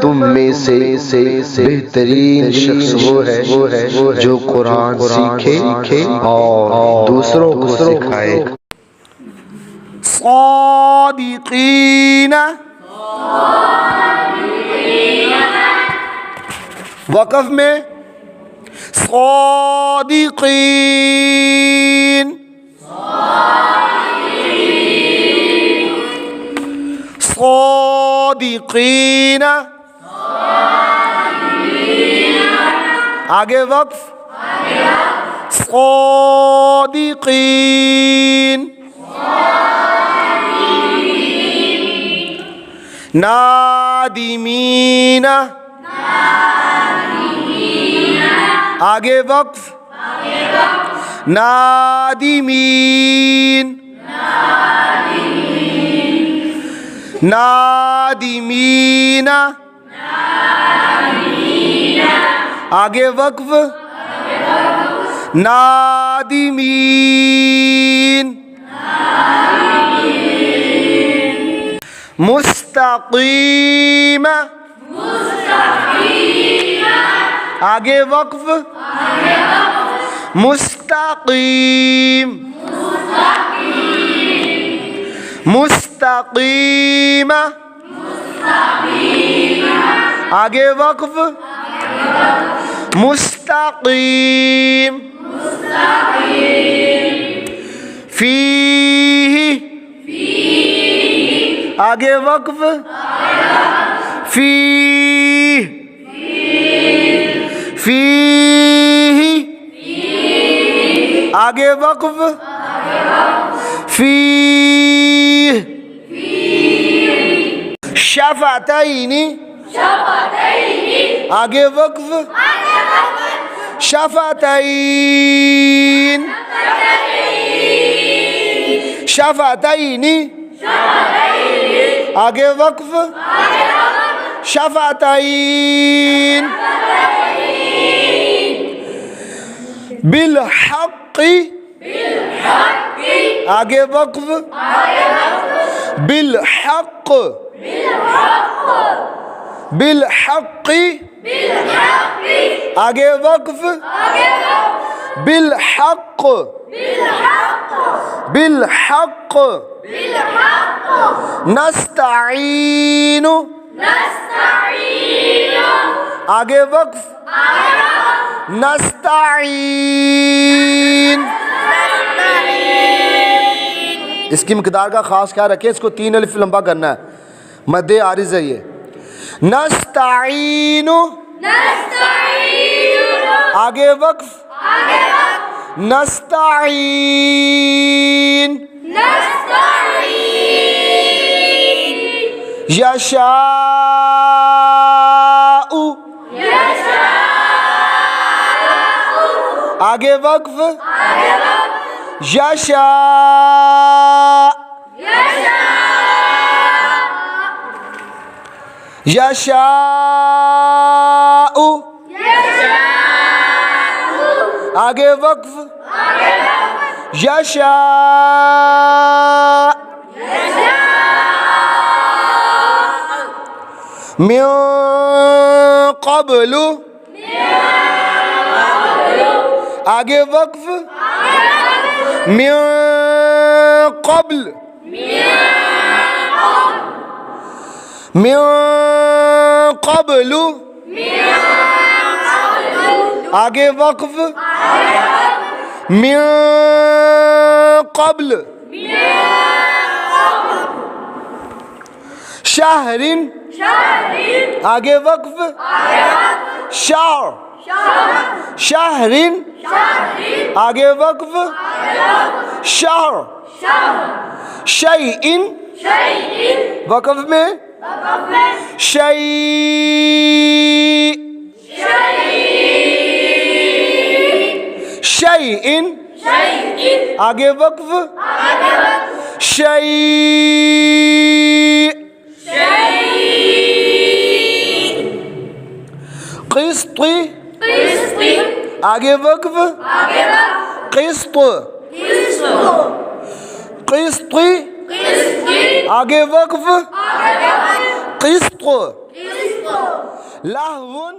تم میں سے بہترین شخص وہ ہے جو قرآن سیکھے اور دوسروں کو سکھائے۔ صادقین، وقف میں صادقین، صادقین، آگے وقف صادقین، نادمین، آگے وقف نادمین، نادمین، آگے وقف نادمین، مستقیم، آگے وقف مستقیم، مستقیم، آگے وقف مستقیم، فیہ، آگے وقف فیہ، فیہ، آگے وقف فیہ، شفتین، آگے وقف شفتین، شفتین، آگے وقف شفتین، بالحق، آگے وقف بالحق، بالحق، آگے وقف بالحق، بالحق، نستعین، آگے وقف نستعین، اس کی مقدار کا خاص خیال رکھیں، اس کو 3 الف لمبا کرنا ہے، مد عارض ہے یہ، نستعین، آگے وقف نستعین، یشاء، آگے وقف یشاء، یشاء، آگے وقف یشاء، من قبل، آگے وقف من قبل، من قبل، آگے وقف من قبل، شہر، آگے وقف شہر، شہر، آگے وقف شہر، شیء، وقف میں شیء، شیء، آگے وقف شیء، قسط آگے وقف قسط قسط آگے وقف قسط لہو